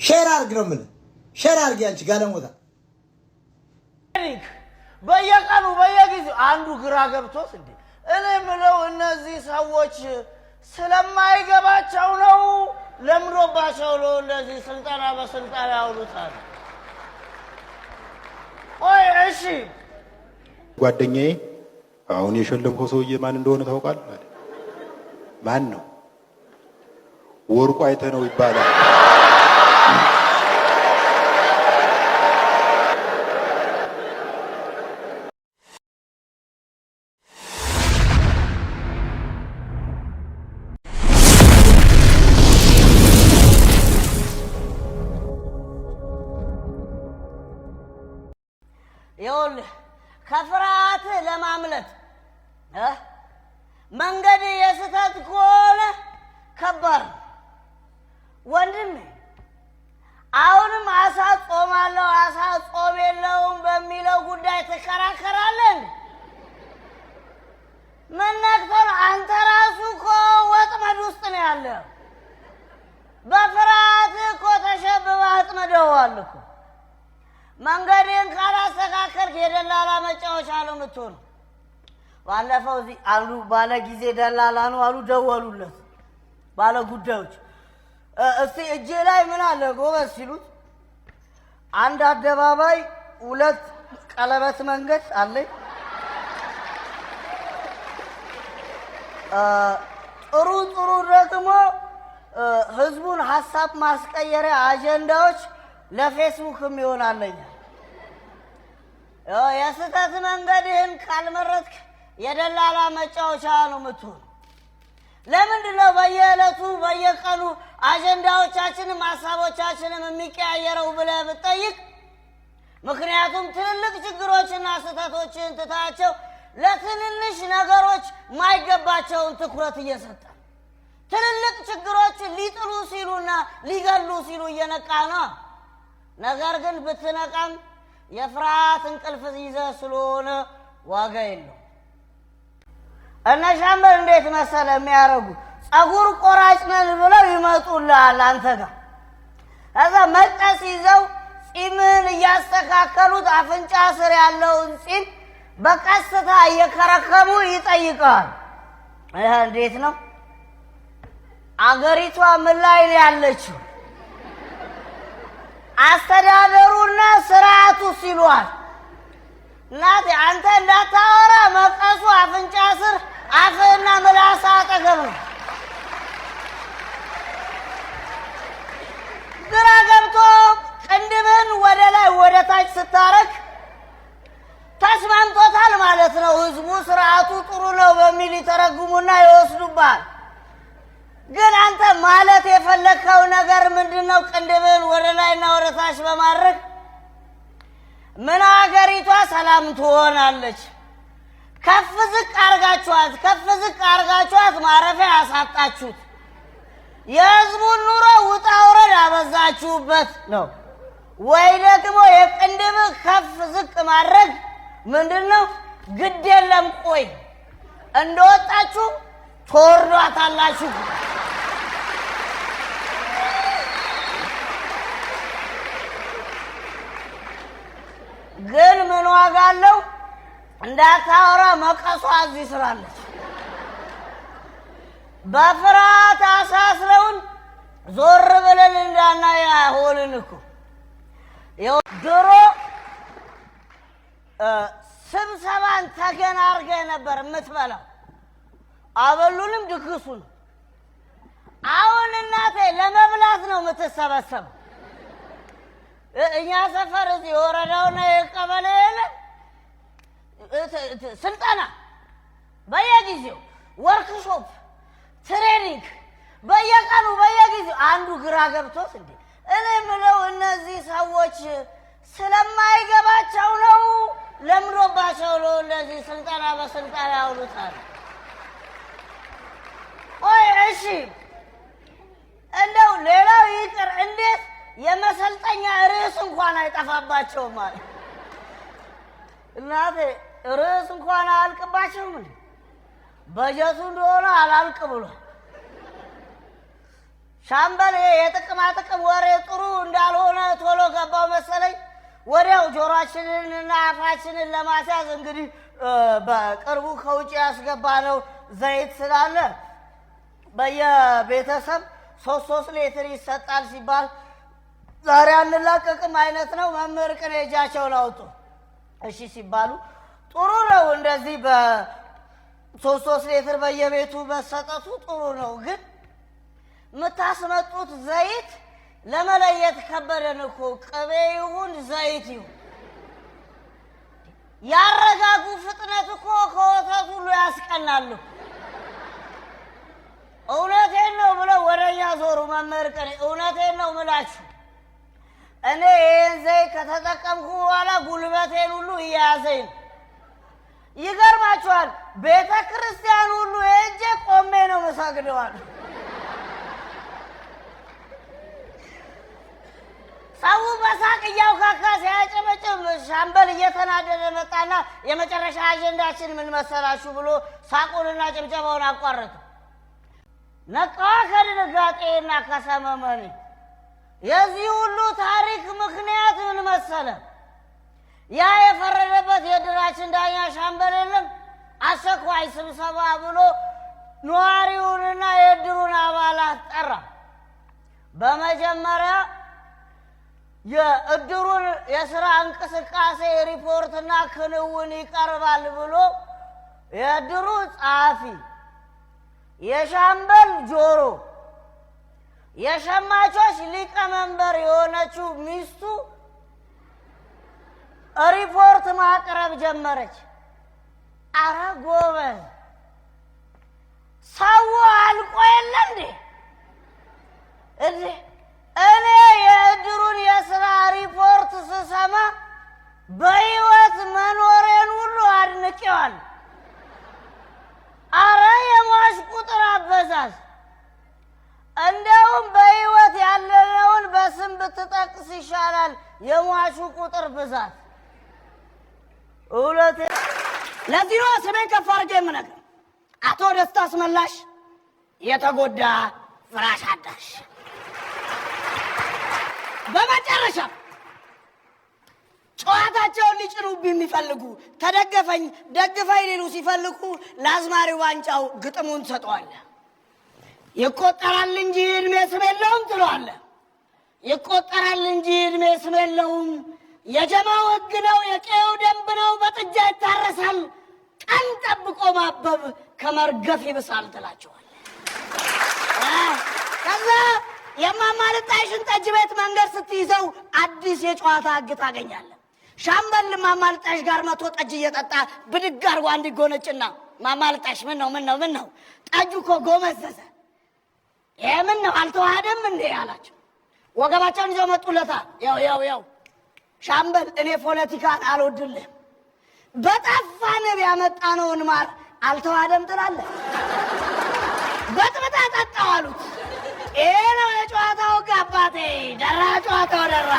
ሼር አድርግ ነው የምልህ። ሼር አድርግ አንቺ ጋለሞታ። በየቀኑ በየጊዜው አንዱ ግራ ገብቶት እንዴ እኔ የምለው እነዚህ ሰዎች ስለማይገባቸው ነው ለምዶባቸው ነው እንደዚህ ስልጠና በስልጠና ያውሉታል። ቆይ እሺ ጓደኛዬ አሁን የሸለምከው ሰውዬ ማን እንደሆነ ታውቃለህ? ማን ነው? ወርቁ አይተህ ነው ይባላል። ይኸውልህ ከፍርሃት ለማምለጥ መንገድ የስተት ከሆነ ከባድ ወንድሜ። አሁንም አሳ ጾማለሁ አሳ ጾም የለውም በሚለው ጉዳይ ትከራከራለህ? ምን ነክቶህ? አንተ ራሱ እኮ ወጥመድ ውስጥ ነው ያለው። በፍርሃት እኮ ተሸብበህ አጥምደኸዋል እኮ። መንገድን ካላስተካከልክ የደላላ መጫወቻ ነው የምትሆነው። ባለፈው እዚህ አንዱ ባለ ጊዜ ደላላ ነው አሉ፣ ደወሉለት ባለ ጉዳዮች። እስቲ እጄ ላይ ምን አለ ጎበዝ ሲሉት፣ አንድ አደባባይ 2 ቀለበት መንገድ አለኝ፣ ጥሩ ደግሞ ህዝቡን ሀሳብ ማስቀየሪያ አጀንዳዎች ለፌስቡክም ይሆናለኝ። የስተት መንገድህን ካልመረጥክ የደላላ መጫወቻ ነው የምትሆን። ለምንድን ነው በየዕለቱ በየቀኑ አጀንዳዎቻችንም ሀሳቦቻችንም የሚቀያየረው ብለህ ብትጠይቅ፣ ምክንያቱም ትልልቅ ችግሮችና ስህተቶችን ትታቸው ለትንንሽ ነገሮች ማይገባቸውን ትኩረት እየሰጠ ትልልቅ ችግሮችን ሊጥሉ ሲሉና ሊገሉ ሲሉ እየነቃ ነው። ነገር ግን ብትነቃም የፍርሃት እንቅልፍ ይዘህ ስለሆነ ዋጋ የለው። እነ ሻምበል እንዴት መሰለ የሚያረጉ ጸጉር ቆራጭ ነን ብለው ይመጡልሃል አንተ ጋር። ከዛ መቀስ ይዘው ጺምን እያስተካከሉት አፍንጫ ስር ያለውን ጺም በቀስታ እየከረከሙ ይጠይቃል። ይሄ እንዴት ነው? አገሪቷ ምን ላይ ነው ያለችው? አስተዳደሩና ስርዓቱ ሲሏል። እናቴ አንተ እንዳታወራ መቀሱ አፍንጫ ስር አፍህና ምላስ አጠገብ ነው። ግራ ገብቶ ቅንድብህን ወደ ላይ ወደ ታች ስታረግ ተስማምቶታል ማለት ነው። ህዝቡ ስርዓቱ ጥሩ ነው በሚል ይተረጉሙና ይወስዱባል። ግን አንተ ማለት የፈለከው ነገር ምንድነው? ቅንድብህን ወደ ላይና ወደ ታች በማድረግ ምን አገሪቷ ሰላም ትሆናለች? ከፍ ዝቅ አርጋችኋት ማረፊያ ያሳጣችሁት፣ የህዝቡን ኑሮ ውጣ ውረድ አበዛችሁበት ነው። ወይ ደግሞ የቅንድብህ ከፍ ዝቅ ማድረግ ምንድነው? ግድ የለም ቆይ እንደወጣችሁ ትወርዷታላችሁ። ግን ምን ዋጋ አለው? እንዳታወራ መቀሷ እዚህ ስራለች። በፍርሃት አሳስረውን ዞር ብለን እንዳናይ ሆንን እኮ። ድሮ ስብሰባን ተገን አድርገህ ነበር የምትበላው፣ አበሉንም ድግሱን። አሁን እናቴ ለመብላት ነው የምትሰበሰበው። እኛ ሰፈር እዚህ የወረዳውና የቀበሌ የለም ስልጠና በየጊዜው ወርክሾፕ ትሬኒንግ በየቀኑ በየጊዜው። አንዱ ግራ ገብቶት እንዴ እኔ የምለው እነዚህ ሰዎች ስለማይገባቸው ነው ለምዶባቸው ነው እንደዚህ ስልጠና በስልጠና ያውሉታል። ቆይ እሺ እንደው ሌላው ይቅር፣ እንዴት የመሰልጠኛ ርዕስ እንኳን አይጠፋባቸውም ማለት እናቴ። ርዕስ እንኳን አያልቅባቸውም እንዴ? በጀቱ እንደሆነ አላልቅ ብሎ ሻምበል የጥቅማ ጥቅም ወሬ ጥሩ እንዳ ገባው መሰለኝ። ወዲያው ጆሮአችንንና አፋችንን ለማስያዝ እንግዲህ በቅርቡ ከውጭ ያስገባነው ዘይት ስላለ በየቤተሰብ 3 ሊትር ይሰጣል ሲባል ዛሬ አንላቀቅም አይነት ነው። መምህር ቅኔ እጃቸውን አውጡ እሺ ሲባሉ ጥሩ ነው። እንደዚህ በ3 ሊትር በየቤቱ መሰጠቱ ጥሩ ነው። ግን የምታስመጡት ዘይት ለመለየት ከበደን እኮ። ቅቤ ይሁን ዘይት ይሁን ያረጋጉ ፍጥነት እኮ ከወተት ሁሉ ያስቀናሉ። እውነቴን ነው ብለው ወደኛ ዞሩ። መምህር ቅኔ እውነቴን ነው ምላችሁ። እኔ ይህን ዘይት ከተጠቀምኩ በኋላ ጉልበቴን ሁሉ እያያዘኝ ነው። ይገርማችኋል፣ ቤተ ክርስቲያን ሁሉ ሄጄ ቆሜ ነው መሰግደዋል። ሰው በሳቅ እያውካካ ሲያጨበጭብ ሻምበል እየተናደደ መጣና የመጨረሻ አጀንዳችን ምን መሰላችሁ ብሎ ሳቁንና ጭብጨባውን አቋረጠ። ነቃዋ ከድንጋጤና ከሰመመኔ። የዚህ ሁሉ ታሪክ ምክንያት ምን መሰለ? ያ የፈረደበት የድራችን ዳኛ ሻምበል የለም አስቸኳይ ስብሰባ ብሎ ነዋሪውንና የድሩን አባላት ጠራ። በመጀመሪያ የእድሩን የሥራ እንቅስቃሴ ሪፖርትና ክንውን ይቀርባል ብሎ የእድሩ ጸሐፊ የሻምበል ጆሮ የሸማቾች ሊቀመንበር የሆነችው ሚስቱ ሪፖርት ማቅረብ ጀመረች። አረ ጎበዝ ሰው አልቆ የለ እንዴ? እኔ የእድሩን የሥራ ሪፖርት ስሰማ በሕይወት መኖሬን ሁሉ አድንቄዋል። አረ የሟች ቁጥር አበዛዝ! እንደውም በሕይወት ያለነውን በስም ብትጠቅስ ይሻላል የሟቹ ቁጥር ብዛት። እውነቴ ለዚህ ነው ስሜን ከፍ አድርጌ የምነግርህ። አቶ ደስታ አስመላሽ የተጎዳ ፍራሽ አዳሽ። በመጨረሻ ጨዋታቸውን ሊጭኑብኝ የሚፈልጉ ተደገፈኝ ደግፈኝ ሊሉ ሲፈልጉ ለአዝማሪው ዋንጫው ግጥሙን ትሰጠዋለህ። ይቆጠራል እንጂ እድሜ ስም የለውም ትለዋለህ። ይቆጠራል እንጂ እድሜ ስም የለውም፣ የጀማው ሕግ ነው፣ የቄው ደንብ ነው፣ በጥጃ ይታረሳል፣ ቀን ጠብቆ ማበብ ከመርገፍ ይብሳል ትላቸዋለህ። ከዛ የማማልጣሽን ጠጅ ቤት መንገድ ስትይዘው አዲስ የጨዋታ ሕግ ታገኛለህ። ሻምበል ማማልጣሽ ጋር መቶ ጠጅ እየጠጣ ብድግ አድርጎ እንዲጎነጭና ማማልጣሽ ምን ነው ጠጁ እኮ ጎመዘዘ፣ ይሄ ምን ነው አልተዋሃደም እንዴ አላቸው። ወገባቸውን ይዘው መጡለታ። ያው ሻምበል እኔ ፖለቲካን አልወድልህም፣ በጠፋ ንብ ያመጣነውን ማር አልተዋሃደም ትላለህ፣ በጥብጣ ጠጣው አሉት። ይሄ ነው የጨዋታው ሕግ አባቴ። ደራ ጨዋታው ደራ።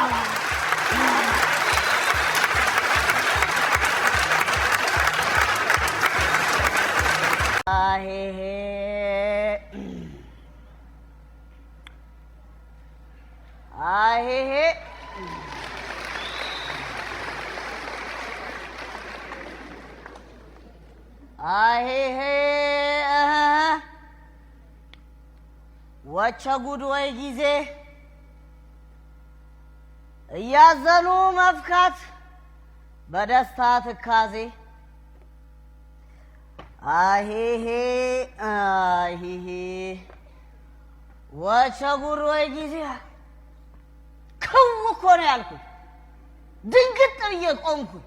አሄሄ አሄሄ አሄሄ ወቸ ጉድ ወይ ጊዜ! እያዘኑ መፍካት በደስታ ትካዜ። አሄሄ አሄሄ ወቸ ጉድ ወይ ጊዜ! ከው እኮ ነው ያልኩት። ድንግጥ ብዬ ቆምኩኝ።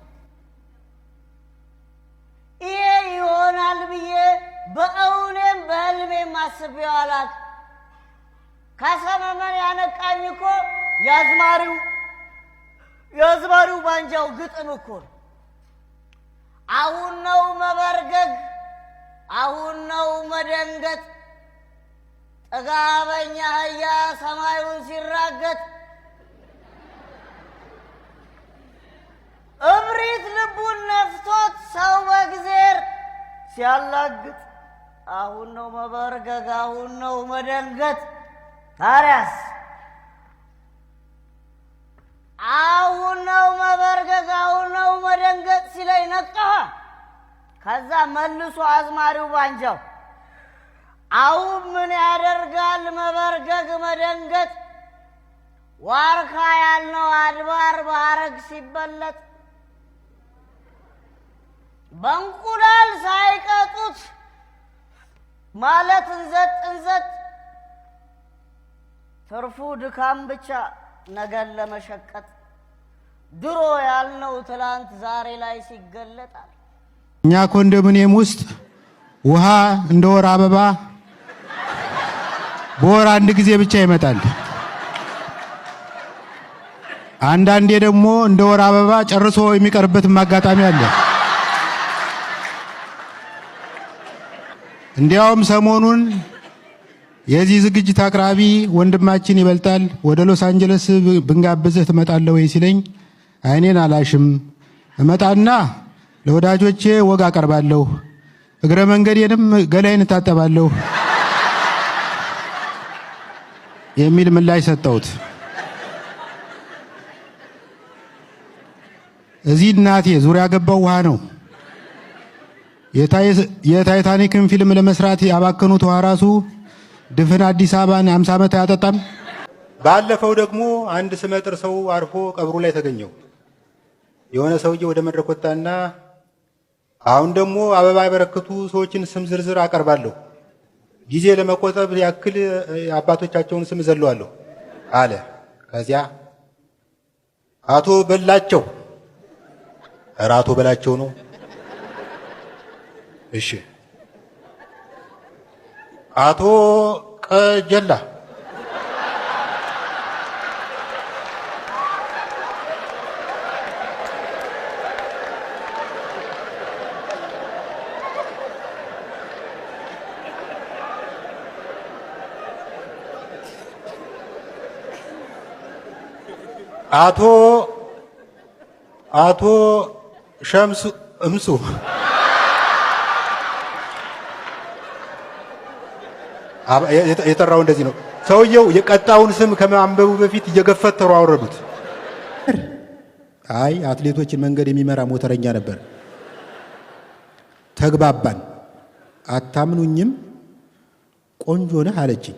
ይሄ ይሆናል ብዬ በእውኔም በህልሜም አስቤው አላውቅም። ከሰመመን ያነቃኝ እኮ የአዝማሪው ባንጃው ግጥም እኮ ነው። አሁን ነው መበርገግ፣ አሁን ነው መደንገጥ፣ ጥጋበኛ አህያ ሰማዩን ሲራገጥ፣ እብሪት ልቡን ነፍቶት ሰው በእግዜር ሲያላግጥ፣ አሁን ነው መበርገግ፣ አሁን ነው መደንገጥ። ታዲያስ ነቀኸ። ከዛ መልሶ አዝማሪው ባንጃው አሁን ምን ያደርጋል መበርገግ መደንገጥ፣ ዋርካ ያልነው አድባር በሐረግ ሲበለጥ፣ በእንቁላል ሳይቀጡት ማለት እንዘጥ እንዘጥ፣ ትርፉ ድካም ብቻ ነገን ለመሸቀጥ፣ ድሮ ያልነው ትላንት ዛሬ ላይ ሲገለጣል። እኛ ኮንዶሚኒየም ውስጥ ውሃ እንደ ወር አበባ በወር አንድ ጊዜ ብቻ ይመጣል። አንዳንዴ ደግሞ እንደ ወር አበባ ጨርሶ የሚቀርበትም አጋጣሚ አለ። እንዲያውም ሰሞኑን የዚህ ዝግጅት አቅራቢ ወንድማችን ይበልጣል ወደ ሎስ አንጀለስ ብንጋብዝህ ትመጣለህ ወይ ሲለኝ አይኔን አላሽም፣ እመጣና ለወዳጆቼ ወግ አቀርባለሁ፣ እግረ መንገዴንም ገላይን እታጠባለሁ የሚል ምላሽ ሰጠሁት። እዚህ እናቴ ዙሪያ ገባው ውሃ ነው። የታይታኒክን ፊልም ለመስራት ያባከኑት ውሃ ራሱ ድፍን አዲስ አበባን 50 ዓመት አያጠጣም። ባለፈው ደግሞ አንድ ስመጥር ሰው አርፎ ቀብሩ ላይ ተገኘው። የሆነ ሰውዬ ወደ መድረክ ወጣና አሁን ደግሞ አበባ ያበረከቱ ሰዎችን ስም ዝርዝር አቀርባለሁ፣ ጊዜ ለመቆጠብ ያክል አባቶቻቸውን ስም ዘለዋለሁ አለ። ከዚያ አቶ በላቸው፣ ኧረ አቶ በላቸው ነው። እሺ አቶ ቀጀላ፣ አቶ ሸምሱ እምሱ፣ የጠራው እንደዚህ ነው። ሰውየው የቀጣውን ስም ከማንበቡ በፊት እየገፈተሩ አወረዱት። አይ አትሌቶችን መንገድ የሚመራ ሞተረኛ ነበር። ተግባባን። አታምኑኝም፣ ቆንጆ ነህ አለችኝ።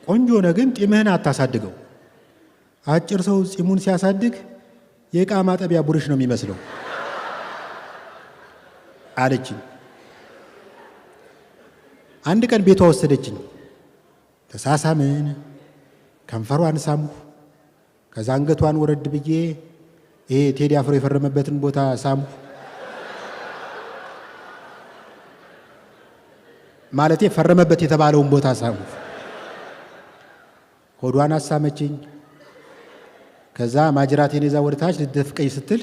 ቆንጆ ነህ ግን ጢምህን አታሳድገው። አጭር ሰው ጺሙን ሲያሳድግ የዕቃ ማጠቢያ ቡርሽ ነው የሚመስለው አለችኝ። አንድ ቀን ቤቷ ወሰደችኝ። ተሳሳምን፣ ከንፈሯን ሳምሁ። ከዛ አንገቷን ወረድ ብዬ ይሄ ቴዲ አፍሮ የፈረመበትን ቦታ ሳምሁ። ማለቴ ፈረመበት የተባለውን ቦታ ሳምሁ። ሆዷን አሳመችኝ። ከዛ ማጅራቴን ይዛ ወደ ታች ልትደፍቀኝ ስትል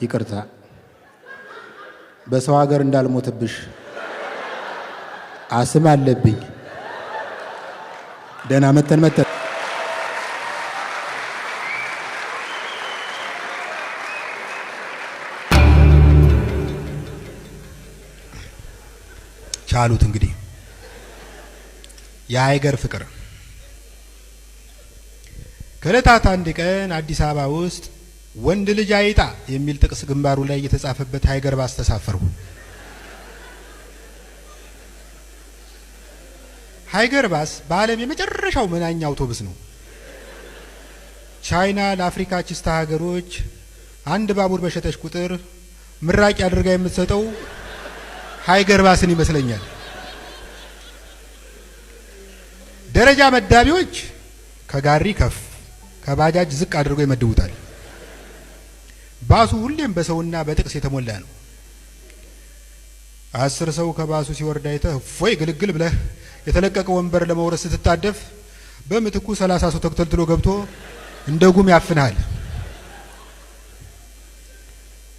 ይቅርታ በሰው ሀገር እንዳልሞትብሽ አስም አለብኝ። ደህና መተን ቻሉት። እንግዲህ የሀይገር ፍቅር ከዕለታት አንድ ቀን አዲስ አበባ ውስጥ ወንድ ልጅ አይጣ የሚል ጥቅስ ግንባሩ ላይ የተጻፈበት ሃይገር ባስ ተሳፈሩ። ሃይገር ባስ በዓለም የመጨረሻው መናኛ አውቶቡስ ነው። ቻይና ለአፍሪካ ችስታ ሀገሮች አንድ ባቡር በሸጠች ቁጥር ምራቂ አድርጋ የምትሰጠው ሃይገር ባስን ይመስለኛል። ደረጃ መዳቢዎች ከጋሪ ከፍ ከባጃጅ ዝቅ አድርገው ይመድቡታል። ባሱ ሁሌም በሰውና በጥቅስ የተሞላ ነው። 10 ሰው ከባሱ ሲወርድ አይተህ ፎይ ግልግል ብለህ የተለቀቀ ወንበር ለመውረስ ስትታደፍ በምትኩ 30 ሰው ተከታትሎ ገብቶ እንደ ጉም ያፍናል።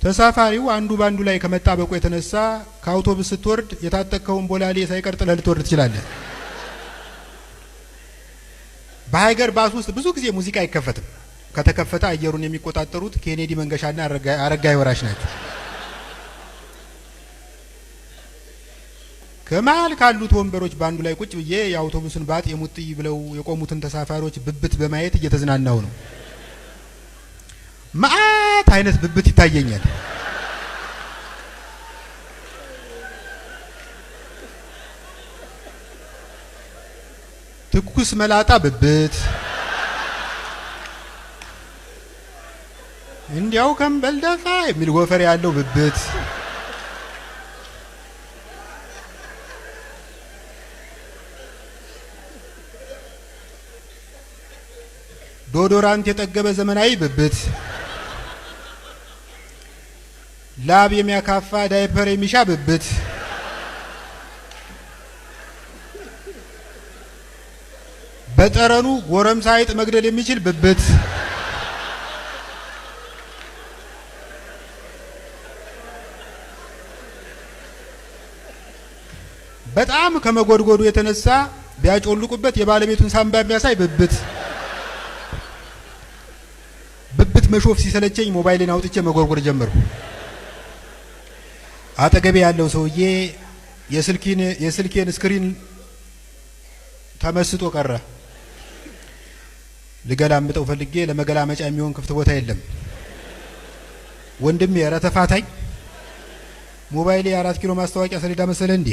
ተሳፋሪው አንዱ ባንዱ ላይ ከመጣበቁ የተነሳ ከአውቶቡስ ስትወርድ የታጠቀውን ቦላሌ ሳይቀር ጥለህ ልትወርድ ትችላለህ። በሃይገር ባስ ውስጥ ብዙ ጊዜ ሙዚቃ አይከፈትም። ከተከፈተ አየሩን የሚቆጣጠሩት ኬኔዲ መንገሻና አረጋይ ወራሽ ናቸው። ከመሃል ካሉት ወንበሮች ባንዱ ላይ ቁጭ ብዬ የአውቶቡስን ባጥ የሙጥይ ብለው የቆሙትን ተሳፋሪዎች ብብት በማየት እየተዝናናው ነው። ማአት አይነት ብብት ይታየኛል። ትኩስ መላጣ ብብት፣ እንዲያው ከንበል ደፋ የሚል ጎፈር ያለው ብብት፣ ዶዶራንት የጠገበ ዘመናዊ ብብት፣ ላብ የሚያካፋ ዳይፐር የሚሻ ብብት፣ በጠረኑ ጎረምሳ አይጥ መግደል የሚችል ብብት፣ በጣም ከመጎድጎዱ የተነሳ ቢያጮልቁበት የባለቤቱን ሳምባ የሚያሳይ ብብት። ብብት መሾፍ ሲሰለቸኝ ሞባይልን አውጥቼ መጎርጎር ጀመርኩ። አጠገቤ ያለው ሰውዬ የስልኬን ስክሪን ተመስጦ ቀረ። ልገላምጠው ፈልጌ ለመገላመጫ የሚሆን ክፍት ቦታ የለም። ወንድሜ ኧረ ተፋታኝ፣ ሞባይሌ 4 ኪሎ ማስታወቂያ ሰሌዳ መሰለ እንዴ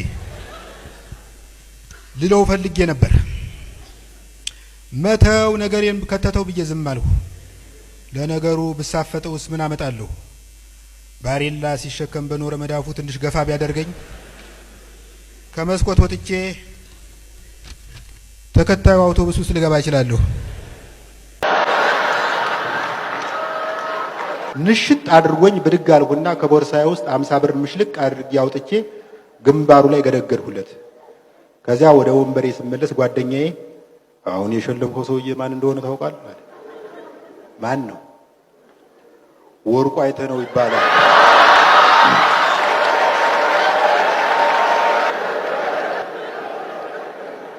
ልለው ፈልጌ ነበር። መተው ነገሬን ከተተው ብዬ ዝም አልኩ። ለነገሩ ብሳፈጠውስ ምን አመጣለሁ? ባሬላ ሲሸከም በኖረ መዳፉ ትንሽ ገፋ ቢያደርገኝ ከመስኮት ወጥቼ ተከታዩ አውቶቡስ ውስጥ ልገባ እችላለሁ። ንሽጥ አድርጎኝ ብድግ አልኩና ከቦርሳዬ ውስጥ 50 ብር ምሽልቅ አድርጌ አውጥቼ ግንባሩ ላይ ገደገድኩለት። ከዚያ ወደ ወንበሬ ስመለስ ጓደኛዬ አሁን የሸለምከው ሰውዬ ማን እንደሆነ ታውቃለህ? ማን ነው? ወርቁ አይተነው ይባላል።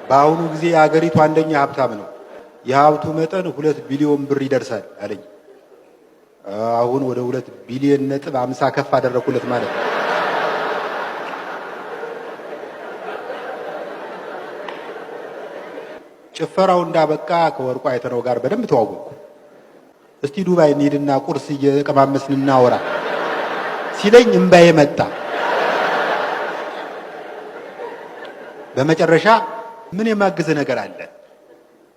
በአሁኑ ጊዜ የሀገሪቱ አንደኛ ሀብታም ነው። የሀብቱ መጠን 2 ቢሊዮን ብር ይደርሳል አለኝ። አሁን ወደ 2 ቢሊዮን ነጥብ 50 ከፍ አደረኩለት ማለት ነው። ጭፈራው እንዳበቃ ከወርቁ አይተነው ጋር በደንብ ተዋወቅኩ። እስቲ ዱባይ እንሂድና ቁርስ እየቀማመስን እናወራ ሲለኝ እምባዬ መጣ። በመጨረሻ ምን የማግዝ ነገር አለ?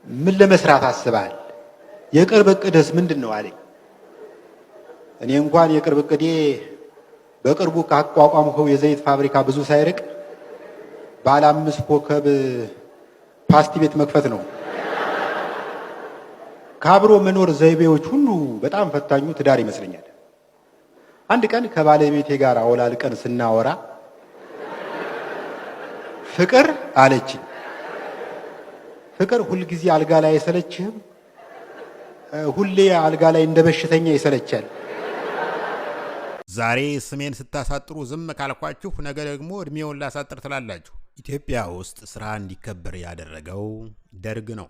ምን ለመስራት አስበሃል? የቅርብ እቅድስ ምንድነው አለኝ። እኔ እንኳን የቅርብ እቅዴ በቅርቡ ካቋቋምከው የዘይት ፋብሪካ ብዙ ሳይርቅ ባለ 5 ኮከብ ፓስቲ ቤት መክፈት ነው። ከአብሮ መኖር ዘይቤዎች ሁሉ በጣም ፈታኙ ትዳር ይመስለኛል። አንድ ቀን ከባለቤቴ ጋር አወላልቀን ስናወራ ፍቅር አለችኝ። ፍቅር ሁልጊዜ አልጋ ላይ አይሰለችህም? ሁሌ አልጋ ላይ እንደ በሽተኛ ይሰለቻል። ዛሬ ስሜን ስታሳጥሩ ዝም ካልኳችሁ ነገ ደግሞ እድሜውን ላሳጥር ትላላችሁ። ኢትዮጵያ ውስጥ ስራ እንዲከበር ያደረገው ደርግ ነው።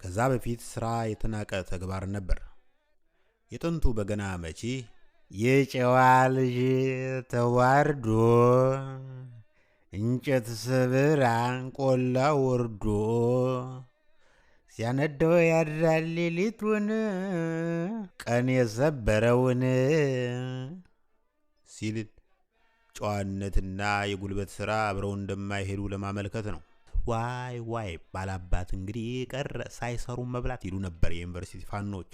ከዛ በፊት ስራ የተናቀ ተግባር ነበር። የጥንቱ በገና መቺ የጨዋ ልጅ ተዋርዶ እንጨት ስብር አንቆላ ወርዶ ሲያነደው ያድራል ሌሊቱን ቀን የሰበረውን ሲል ጨዋነትና የጉልበት ስራ አብረው እንደማይሄዱ ለማመልከት ነው። ዋይ ዋይ ባላባት እንግዲህ ቀረ ሳይሰሩ መብላት ይሉ ነበር የዩኒቨርሲቲ ፋኖች።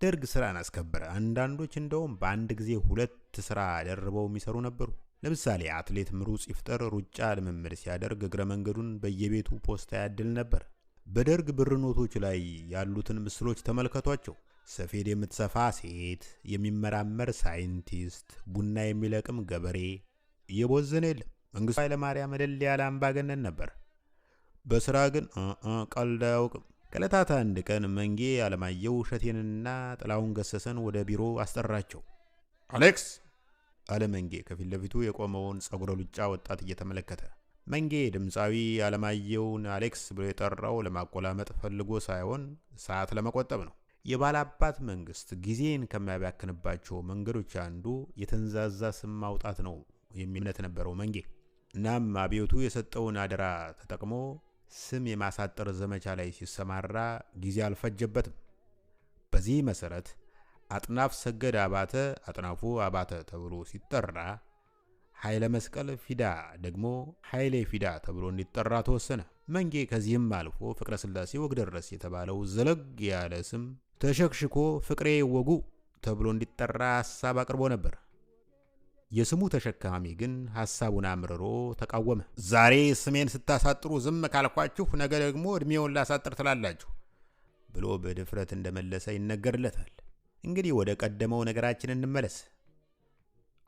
ደርግ ስራን አስከበረ። አንዳንዶች እንደውም በአንድ ጊዜ 2 ስራ ደርበው የሚሰሩ ነበሩ። ለምሳሌ አትሌት ምሩጽ ይፍጠር ሩጫ ልምምድ ሲያደርግ እግረ መንገዱን በየቤቱ ፖስታ ያድል ነበር። በደርግ ብር ኖቶች ላይ ያሉትን ምስሎች ተመልከቷቸው። ሰፌድ የምትሰፋ ሴት፣ የሚመራመር ሳይንቲስት፣ ቡና የሚለቅም ገበሬ፣ እየቦዘነ የለም። መንግስቱ ኃይለማርያም እልል ያለ አምባገነን ነበር። በስራ ግን ቀልድ አያውቅም። ከዕለታት አንድ ቀን መንጌ አለማየሁ እሸቴንና ጥላሁን ገሰሰን ወደ ቢሮ አስጠራቸው። አሌክስ አለ መንጌ ከፊት ለፊቱ የቆመውን ጸጉረ ሉጫ ወጣት እየተመለከተ። መንጌ ድምፃዊ አለማየሁን አሌክስ ብሎ የጠራው ለማቆላመጥ ፈልጎ ሳይሆን ሰዓት ለመቆጠብ ነው። የባላባት መንግስት ጊዜን ከሚያባክንባቸው መንገዶች አንዱ የተንዛዛ ስም ማውጣት ነው የሚል እምነት ነበረው መንጌ። እናም አብዮቱ የሰጠውን አደራ ተጠቅሞ ስም የማሳጠር ዘመቻ ላይ ሲሰማራ ጊዜ አልፈጀበትም። በዚህ መሰረት አጥናፍ ሰገድ አባተ አጥናፉ አባተ ተብሎ ሲጠራ ኃይለ መስቀል ፊዳ ደግሞ ኃይሌ ፊዳ ተብሎ እንዲጠራ ተወሰነ። መንጌ ከዚህም አልፎ ፍቅረ ስላሴ ወግደረስ የተባለው ዘለግ ያለ ስም ተሸክሽኮ ፍቅሬ ወጉ ተብሎ እንዲጠራ ሐሳብ አቅርቦ ነበር። የስሙ ተሸካሚ ግን ሐሳቡን አምርሮ ተቃወመ። ዛሬ ስሜን ስታሳጥሩ ዝም ካልኳችሁ ነገ ደግሞ እድሜውን ላሳጥር ትላላችሁ ብሎ በድፍረት እንደመለሰ ይነገርለታል። እንግዲህ ወደ ቀደመው ነገራችን እንመለስ።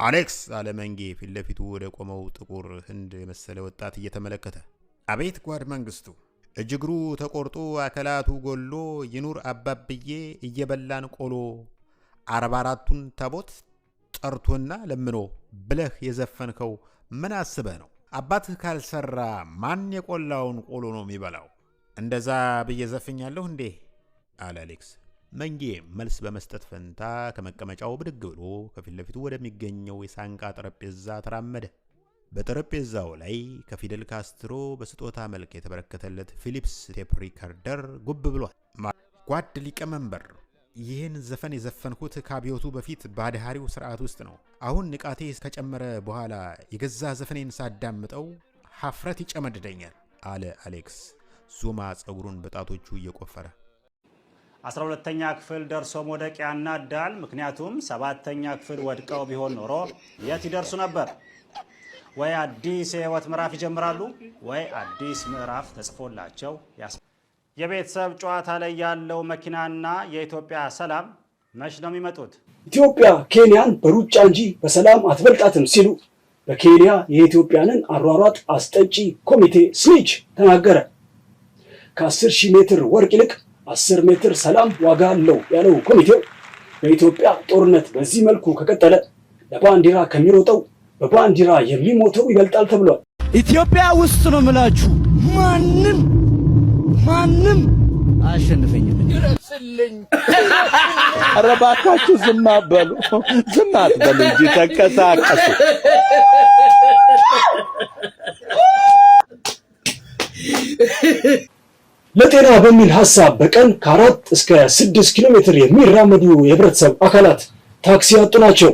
አሌክስ አለ መንጌ ፊት ለፊቱ ወደ ቆመው ጥቁር ህንድ የመሰለ ወጣት እየተመለከተ። አቤት ጓድ መንግስቱ፣ እጅግሩ ተቆርጦ አከላቱ ጎሎ ይኑር አባብዬ እየበላን ቆሎ 44ቱን ታቦት ጠርቶና ለምኖ ብለህ የዘፈንከው ምን አስበህ ነው? አባትህ ካልሰራ ማን የቆላውን ቆሎ ነው የሚበላው? እንደዛ ብዬ ዘፍኛለሁ እንዴ? አለ አሌክስ። መንጌ መልስ በመስጠት ፈንታ ከመቀመጫው ብድግ ብሎ ከፊት ለፊቱ ወደሚገኘው የሳንቃ ጠረጴዛ ተራመደ። በጠረጴዛው ላይ ከፊደል ካስትሮ በስጦታ መልክ የተበረከተለት ፊሊፕስ ቴፕ ሪከርደር ጉብ ብሏል። ጓድ ሊቀመንበር፣ ይህን ዘፈን የዘፈንኩት ከአብዮቱ በፊት ባድሃሪው ስርዓት ውስጥ ነው። አሁን ንቃቴ ከጨመረ በኋላ የገዛ ዘፈኔን ሳዳምጠው ሀፍረት ይጨመድደኛል አለ አሌክስ ዙማ ጸጉሩን በጣቶቹ እየቆፈረ። 12ኛ ክፍል ደርሶ መውደቂያና ዳል። ምክንያቱም 7ኛ ክፍል ወድቀው ቢሆን ኖሮ የት ይደርሱ ነበር? ወይ አዲስ የህይወት ምዕራፍ ይጀምራሉ፣ ወይ አዲስ ምዕራፍ ተጽፎላቸው የቤተሰብ ጨዋታ ላይ ያለው መኪናና የኢትዮጵያ ሰላም መች ነው የሚመጡት? ኢትዮጵያ ኬንያን በሩጫ እንጂ በሰላም አትበልጣትም ሲሉ በኬንያ የኢትዮጵያንን አሯሯጥ አስጠጪ ኮሚቴ ስዊች ተናገረ። ከ10,000 ሜትር ወርቅ ይልቅ 10 ሜትር ሰላም ዋጋ አለው ያለው ኮሚቴው በኢትዮጵያ ጦርነት በዚህ መልኩ ከቀጠለ ለባንዲራ ከሚሮጠው በባንዲራ የሚሞተው ይበልጣል ተብሏል። ኢትዮጵያ ውስጥ ነው ምላችሁ ማንም አሸንፈኝም። ድረስልኝ። ኧረ እባካችሁ ዝም አትበሉ እንጂ ተንቀሳቀሱ። ለጤና በሚል ሐሳብ በቀን ከ4 እስከ 6 ኪሎ ሜትር የሚራመዱ የህብረተሰብ አካላት ታክሲ ያጡ ናቸው።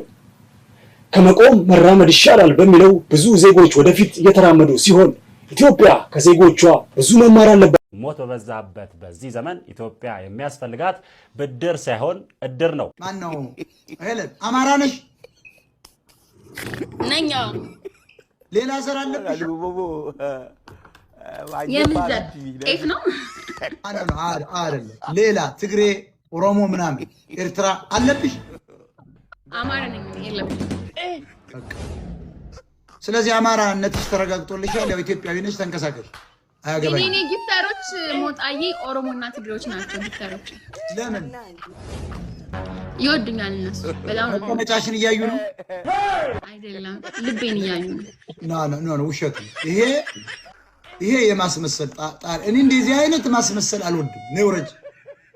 ከመቆም መራመድ ይሻላል በሚለው ብዙ ዜጎች ወደፊት እየተራመዱ ሲሆን ኢትዮጵያ ከዜጎቿ ብዙ መማር አለባት። ሞት በበዛበት በዚህ ዘመን ኢትዮጵያ የሚያስፈልጋት ብድር ሳይሆን እድር ነው። ማን ነው? ሄለን አማራ ነሽ? ነኛ። ሌላ ዘር አለብሽ? የምዘር ጤፍ ነው? አይደለም። ሌላ ትግሬ፣ ኦሮሞ ምናምን ኤርትራ አለብሽ? አማራ ነኝ። የለም። ስለዚህ አማራነትሽ ተረጋግጦልሻል። ያው ኢትዮጵያዊ ነሽ፣ ተንቀሳቀሽ። አያገባኝ። እኔ ጊፍታሮች ሞጣዬ ኦሮሞና ትግሬዎች ናቸው ጊፍታሮች። ለምን ይወዱኛል እነሱ በጣም ነው። መቀመጫሽን እያዩ ነው? አይደለም ልቤን እያዩ ነው። ኖ ውሸት ነው ይሄ የማስመሰል ጣር። እኔ እንደዚህ አይነት ማስመሰል አልወድም። ነው ውረጅ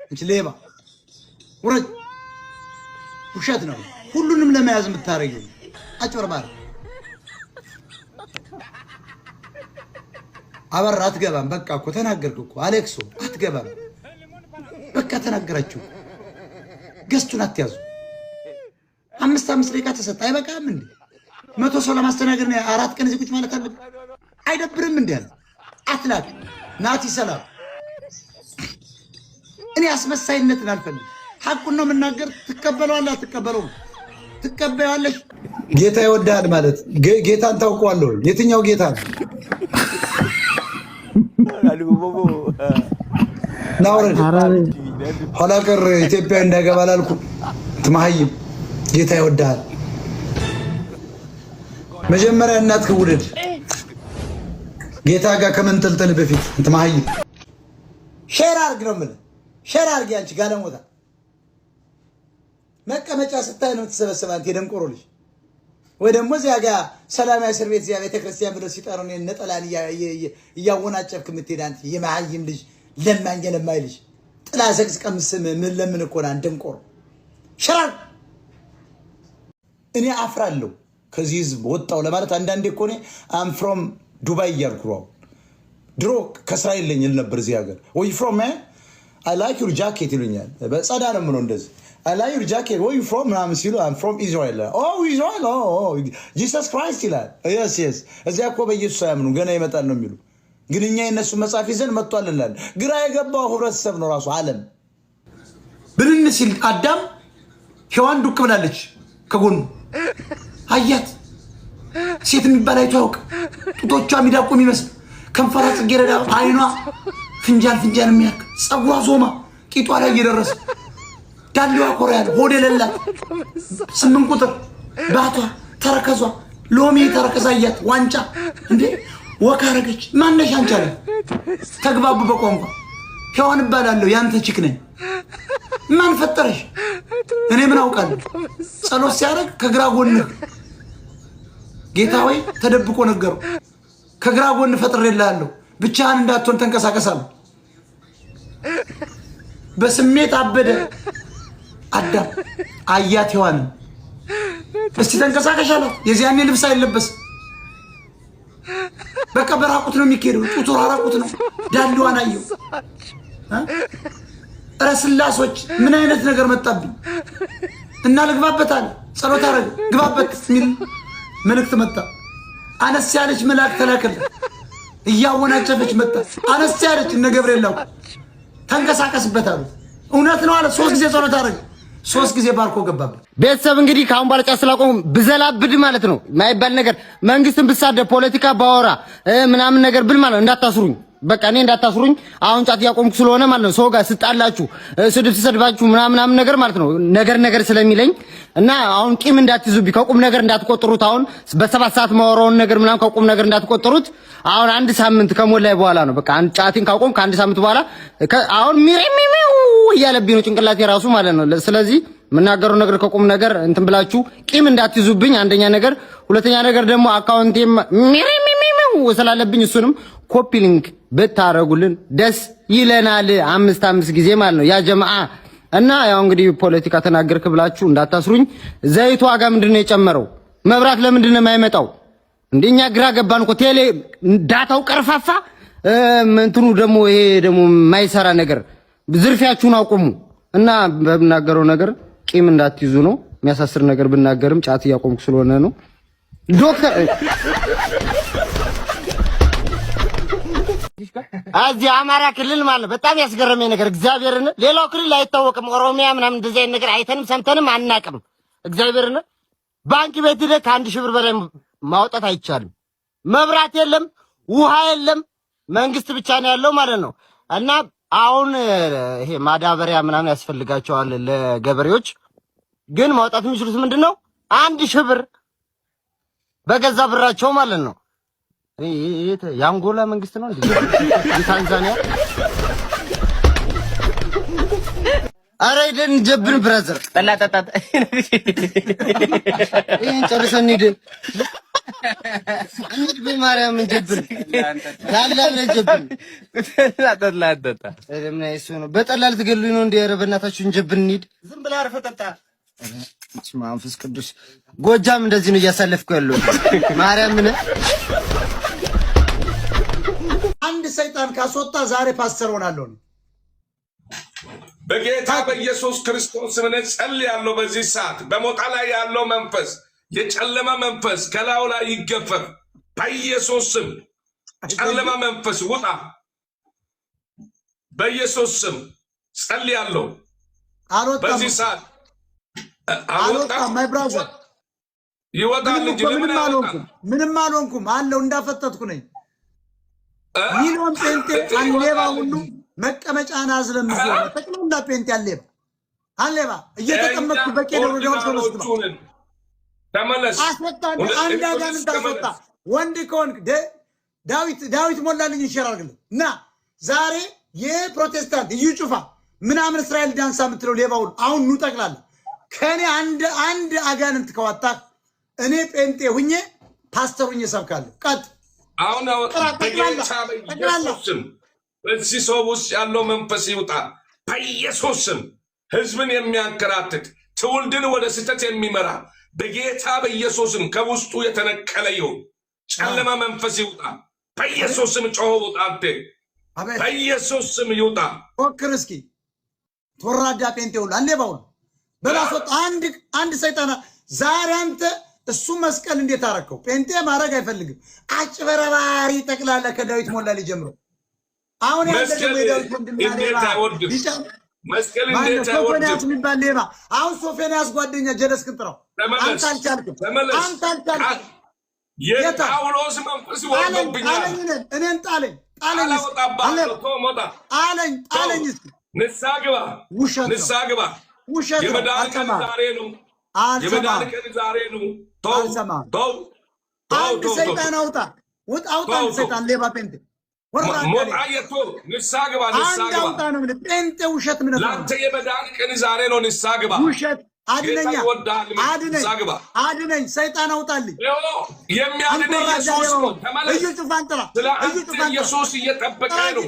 እንጂ ሌባ ውረጅ። ውሸት ነው። ሁሉንም ለመያዝ የምታረጊው አጭበርባሪ። አበራ አትገባም። በቃ እኮ ተናገርኩ እኮ አሌክሶ አትገባም። በቃ ተናገራችሁ። ገስቱን አትያዙ። 5 ደቂቃ ተሰጣ አይበቃም እንዴ? 100 ሰው ለማስተናገድ ነው 4 ቀን እዚህ ቁጭ ማለት አለብን? አይደብርም እንዴ? አትላክ ናቲ ሰላም። እኔ አስመሳይነትን አልፈልግም። ሐቁን ነው የምናገር። ትቀበለዋለህ አትቀበለውም? ትቀበያለሽ። ጌታ ይወዳል ማለት ጌታን ታውቀዋለሁ። የትኛው ጌታ ነው? ናውረድ ኋላ ቀር ኢትዮጵያ እንዳይገባ ላልኩ ትማህይም ጌታ ይወዳል። መጀመሪያ እናትህ ውደድ ጌታ ጋር ከመንጠልጠል በፊት ትማህይም። ሼር አድርግ ነው የምልህ። ሼር አድርግ። አንቺ ጋለሞታ መቀመጫ ስታይ ነው የምትሰበሰበው አንተ የደንቆሮ ልጅ። ወይ ደግሞ እዚያ ጋር ሰላማዊ እስር ቤት እዚያ ቤተክርስቲያን ብለው ሲጠሩ ነው ነጠላን እያወናጨፍክ የምትሄድ አንተ የማህይም ልጅ፣ ለማኝ ለማይ ልጅ ጥላ ዘቅዝቀህ ምን ለምን እኮ ነው ደንቆሮ። ሼር እኔ አፍራለሁ ከዚህ ህዝብ ወጣው ለማለት አንዳንዴ እኮ እኔ አም ፍሮም ዱባይ እያልኩ ነው። ድሮ ከእስራኤል ለኝ ል ነበር እዚህ ሀገር ወይ ፍሮም አይ ላይክ ዩር ጃኬት ይሉኛል። በጸዳ ነው ምነው እንደዚህ አይ ላይክ ዩር ጃኬት ወይ ፍሮም ምናምን ሲሉ አም ፍሮም ኢዝራኤል ኢዝራኤል ጂሰስ ክራይስት ይላል። የስ የስ እዚያ እኮ በኢየሱስ አያምኑ ገና ይመጣል ነው የሚሉ። ግን እኛ የነሱ መጽሐፍ ይዘን መጥቷል እንላለን። ግራ የገባው ህብረተሰብ ነው ራሱ ዓለም። ብልን ሲል አዳም ሔዋን ዱቅ ብላለች ከጎኑ አያት። ሴት የሚባል አይቶ ያውቅ። ጡቶቿ ሚዳቆ የሚመስል ከንፈሯ ጽጌረዳ፣ አይኗ ፍንጃል የሚያክል ጸጉሯ ዞማ ቂጧ ላይ እየደረሰ ዳሌዋ ኮሪያል ሆድ የሌላት 8 ቁጥር ባቷ ተረከዟ ሎሚ ተረከዛ አያት። ዋንጫ እንዴ ወካ አረገች። ማነሽ አንቺ አለ። ተግባቡ በቋንቋ ሔዋን እባላለሁ ያንተ ቺክ ነኝ። ማን ፈጠረሽ? እኔ ምን አውቃለሁ? ጸሎት ሲያደርግ ከግራ ጎንህ ጌታ ሆይ ተደብቆ ነገሩ ከግራ ጎን ፈጥሬልሃለሁ ብቻህን እንዳትሆን ተንቀሳቀሳለሁ። በስሜት አበደ አዳም አያት ሔዋን እስቲ ተንቀሳቀሽ አላት። የዚያኔ ልብስ አይለበስ በቃ በራቁት ነው የሚኬደው። ጡቱ ራቁት ነው። ዳሌዋን አየው። ረስላሶች ምን አይነት ነገር መጣብኝ እና ልግባበታል። ጸሎት አረግ ግባበት የሚል መልእክት መጣ። አነስ ያለች መልአክ ተላከለ። እያወናጨፈች መጣ። አነስ ያለች እነ ገብርኤል ላኩ። ተንቀሳቀስበት አሉ። እውነት ነው አለ። 3 ጊዜ ጸሎት አረግ 3 ጊዜ ባርኮ ገባበት። ቤተሰብ እንግዲህ ካሁን ባለጫ ስላቆም ብዘላብድ ማለት ነው ማይባል ነገር መንግስትን ብሳደብ ፖለቲካ ባወራ ምናምን ነገር ብል ማለት እንዳታስሩኝ። በቃ እኔ እንዳታስሩኝ። አሁን ጫት ያቆምኩ ስለሆነ ማለት ነው ሰው ጋር ስጣላችሁ ስድብ ሲሰድባችሁ ምናምን ነገር ማለት ነው ነገር ስለሚለኝ እና አሁን ቂም እንዳትይዙብኝ ከቁም ነገር እንዳትቆጥሩት። አሁን በ7 ሰዓት ማወራውን ነገር ምናምን ከቁም ነገር እንዳትቆጥሩት። አሁን 1 ሳምንት ከሞላይ በኋላ ነው በቃ ጫትን ካቆም ከ1 ሳምንት በኋላ አሁን ሚሪሚሚው እያለብኝ ነው ጭንቅላቴ ራሱ ማለት ነው። ስለዚህ ምናገረው ነገር ከቁም ነገር እንትን ብላችሁ ቂም እንዳትይዙብኝ አንደኛ ነገር። ሁለተኛ ነገር ደግሞ አካውንቴ ሚሪሚሚው ስላለብኝ እሱንም ኮፒ ሊንክ ብታረጉልን ደስ ይለናል። 5 ጊዜ ማለት ነው ያ ጀማዓ። እና ያው እንግዲህ ፖለቲካ ተናገርክ ብላችሁ እንዳታስሩኝ። ዘይቱ ዋጋ ምንድነው የጨመረው? መብራት ለምንድነው የማይመጣው? እንደኛ ግራ ገባን እኮ። ቴሌ ዳታው ቀርፋፋ እንትኑ ደግሞ ይሄ ደግሞ የማይሰራ ነገር። ዝርፊያችሁን አቁሙ። እና በምናገረው ነገር ቂም እንዳትይዙ ነው። የሚያሳስር ነገር ብናገርም ጫት እያቆምኩ ስለሆነ ነው። ዶክተር እዚህ አማራ ክልል ማለት በጣም ያስገረመኝ ነገር እግዚአብሔርን ሌላው ክልል አይታወቅም። ኦሮሚያ ምናምን እንደዚህ አይነት ነገር አይተንም ሰምተንም አናቅም። እግዚአብሔርን ባንክ ቤት ሄደህ ከ1 ሺህ ብር በላይ ማውጣት አይቻልም። መብራት የለም፣ ውሃ የለም፣ መንግስት ብቻ ነው ያለው ማለት ነው። እና አሁን ይሄ ማዳበሪያ ምናምን ያስፈልጋቸዋል ለገበሬዎች። ግን ማውጣት የሚችሉት ምንድነው 1 ሺህ ብር በገዛ ብራቸው ማለት ነው። የአንጎላ መንግስት ነው እንዴ? የታንዛኒያ አረ ይደን ጀብን ብራዘር ጠላጣጣ ይሄን ጨርሰን ሂደን አንድ በማርያም ጀብን ያላለ ጀብን ጠላጣጣ እረምና እሱ ነው። በጠላል ትገሉኝ ነው እንዴ? ኧረ በእናታችሁ ጀብን እንሂድ። ዝም ብላ አርፈ ጠጣ። መንፈስ ቅዱስ ጎጃም እንደዚህ ነው እያሳለፍኩ ያለው ማርያም ምን አንድ ሰይጣን ካስወጣ ዛሬ ፓስተር ሆናለሁ። በጌታ በኢየሱስ ክርስቶስ ስም ጸልያለሁ። በዚህ ሰዓት በሞጣ ላይ ያለው መንፈስ የጨለማ መንፈስ ከላዩ ላይ ይገፈፍ በኢየሱስ ስም። ጨለማ መንፈስ ውጣ በኢየሱስ ስም ጸልያለሁ። በዚህ ሰዓት አልወጣም። ማይ ብራዘር ይወጣል እንጂ ምንም አልሆንኩም አለው። እንዳፈጠጥኩ ነኝ። ሚሊዮን ጴንጤ አሌባ ሁሉ መቀመጫና አዝለምዘው ተቀምጣ ጴንጤ አሌባ እየተቀመጥኩ በቄሎ ወደው ተመስክሮ ተመለስ። አስወጣ አንድ አጋንንት አስወጣ። ወንድ ከሆንክ ዳዊት ሞላልኝ ይሸራርግልህ እና ዛሬ የፕሮቴስታንት እዩ ጩፋ ምናምን እስራኤል ዳንሳ የምትለው ሌባ ሁሉ አሁን ኑ ጠቅላላ ከኔ አንድ አጋንንት ከዋጣ እኔ ጴንጤ ሁኜ ፓስተር ሁኜ ሰብካለሁ። ቀጥ አሁን በጌታ በኢየሱስ ስም በዚህ ሰው ውስጥ ያለው መንፈስ ይውጣ በኢየሱስ ስም። ህዝብን የሚያንከራትት ትውልድን ወደ ስህተት የሚመራ በጌታ በኢየሱስም ከውስጡ የተነቀለ ይሁን። ጨለማ መንፈስ ይውጣ በኢየሱስም። ጮሆ ውጣ አንተ በኢየሱስም ይውጣ። ፎክር እስኪ ተወራዳ ጴንጤ ሁሉ አሌባውን በላሶት አንድ ሰይጣን ዛሬ አንተ እሱ መስቀል እንዴት አረከው? ጴንጤ ማድረግ አይፈልግም። አጭበረባሪ ጠቅላላ ከዳዊት ሞላ ሊጀምሩ አሁን መስቀል እንዴት አይወድም? መስቀል እንዴት አይወድም? የሚባል ሌባ አሁን ሶፎንያስ ጓደኛ ጀለስ ክንጥራው አንተ አልቻልክም። አንተ አልቻልክም። የጳውሎስ መንፈስ ወርዶብኛል። እኔን ጣለኝ ጣለኝ እስኪ ንስሐ ግባ። ንስሐ ግባ። የመዳን ቀን ዛሬ ነው። የመዳን ቀን ዛሬ ነው። ተው አንድ ሰይጣን አውጣ ሰይጣን ሌባ ጴንጤ ሞጣየቶ ንስሐ ግባ። ንስሐ ግባ። አውጣ ነው ምን ጴንጤ ውሸት ምን ነው? ላንተ የመዳን ቀን ዛሬ ነው። ንስሐ ግባ። ውሸት አድነኛ አድነኝ ሰይጣን አውጣልኝ። የሚያድነኝ ኢየሱስ ነው። ተመለስ። እዩ ጩፋን ጥራ። እዩ ጩፋን ኢየሱስ እየጠበቀ ነው።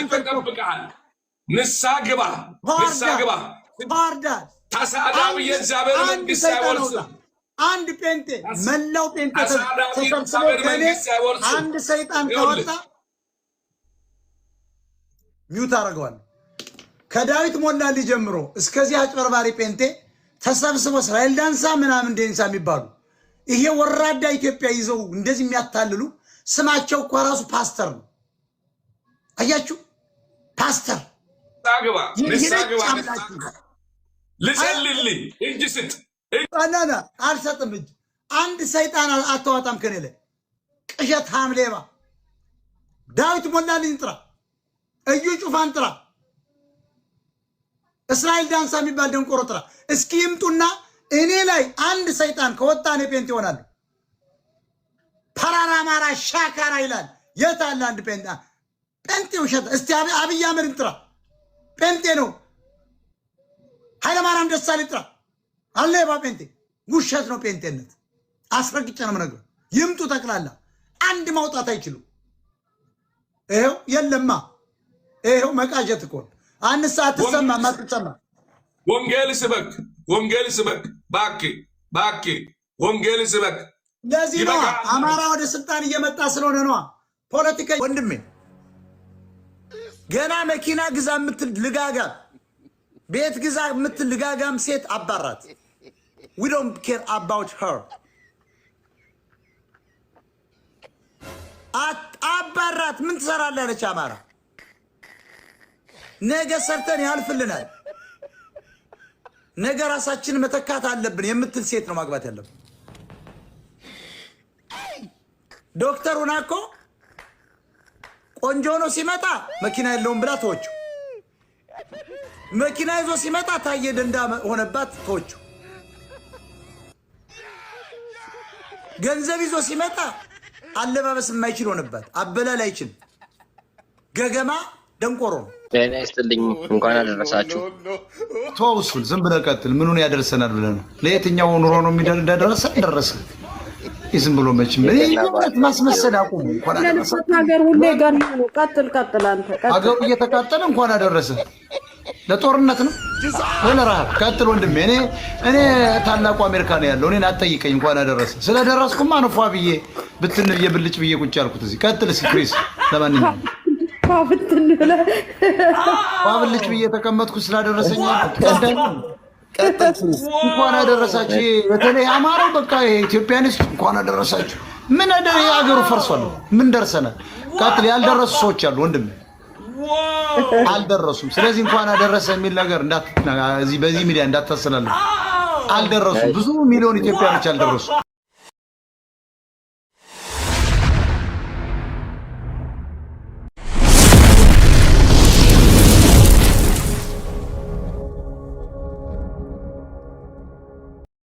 ይጠብቅሃል። ንስሐ ግባ። ንስሐ ግባ። ተሳዳቢ የእግዚአብሔር መንግሥት አይወርስም። አንድ ጴንጤ መላው ጴንጤ ተሰብስቦ ከኔ አንድ ሰይጣን ካወጣ ሚውት አደርገዋለሁ። ከዳዊት ሞላሊ ጀምሮ እስከዚህ አጭበርባሪ ጴንጤ ተሰብስቦ እስራኤል ዳንሳ ምናምን ዴንሳ የሚባሉ ይሄ ወራዳ ኢትዮጵያ ይዘው እንደዚህ የሚያታልሉ ስማቸው እኮ ራሱ ፓስተር ነው። አያችሁ ፓስተር ታግባ ንሳግባ ልጸልልኝ እጅ ስጥ አናና አልሰጥም እጅ አንድ ሰይጣን አታወጣም ከኔ ላይ ቅዠት ሐምሌባ ዳዊት ሞላልኝ ጥራ እዩ ጩፋን ጥራ እስራኤል ዳንሳ የሚባል ደንቆሮ ጥራ እስኪ ይምጡና እኔ ላይ አንድ ሰይጣን ከወጣ እኔ ጴንጤ እሆናለሁ። ፓራራ ማራ ሻካራ ይላል። የት አለ አንድ ጴንጤ ውሸት። እስቲ አብይ አህመድን ጥራ ጴንጤ ነው። ኃይለማርያም ደሳለኝ ጥራ አሌባ ጴንጤ ውሸት ነው። ጴንጤነት አስረግጬ ነው የምነግርህ። ይምጡ ጠቅላላ አንድ ማውጣት አይችሉም። ይሄው የለማ ይሄው መቃጀት እኮ አንድ ሰዓት ተሰማ ማጥተማ ወንጌል ስበክ ወንጌል ስበክ ባክ ወንጌል ስበክ። ለዚህ ነው አማራ ወደ ስልጣን እየመጣ ስለሆነ ነው። ፖለቲካ ወንድሜ ገና መኪና ግዛ የምትል ልጋጋም ቤት ግዛ የምትል ልጋጋም ሴት አባራት። we don't care about her አባራት ምን ትሰራለች አማራ? ነገ ሰርተን ያልፍልናል። ነገ ራሳችን መተካት አለብን የምትል ሴት ነው ማግባት ያለብን። ዶክተር ሆናኮ ቆንጆ ነው ሲመጣ መኪና የለውም ብላ ተወቹ። መኪና ይዞ ሲመጣ ታየ ደንዳ ሆነባት ተወቹ። ገንዘብ ይዞ ሲመጣ አለባበስ የማይችል ሆነባት። አበላል አይችል ገገማ ደንቆሮ ነው። ጤና ይስጥልኝ። እንኳን አደረሳችሁ። ተውሱል ዝም ብለህ ቀጥል። ምኑን ያደርሰናል ብለህ ነው? ለየትኛው ኑሮ ነው የሚደርሰን? ደረሰ ዝም ብሎ መቼም ማስመሰል አቁሙ። እንኳን አደረሰ። ሀገር ሁሌ ጋር ነው። ቀጥል አንተ። ሀገሩ እየተቃጠለ እንኳን አደረሰ። ለጦርነት ነው ለረሃብ። ቀጥል ወንድሜ። እኔ ታላቁ አሜሪካ ነው ያለው። እኔን አትጠይቀኝ። እንኳን አደረሰ። ስለደረስኩማ ነው ፏ ብዬ ብትን ብዬ ብልጭ ብዬ ቁጭ ያልኩት እዚህ። ቀጥል እስኪ ክሪስ። ለማንኛውም ባብልጭ ብዬ ተቀመጥኩ ስላደረሰኝ እንኳን አደረሳችሁ። በተለይ አማራው በቃ ኢትዮጵያንስ እንኳን አደረሳችሁ። ምን ሀገሩ ፈርሷል። ምን ደርሰናል? ቀጥል። ያልደረሱ ሰዎች አሉ ወንድም አልደረሱም። ስለዚህ እንኳን አደረሰ የሚል ነገር በዚህ ሚዲያ እንዳታሰላሉ። አልደረሱም። ብዙ ሚሊዮን ኢትዮጵያኖች አልደረሱ።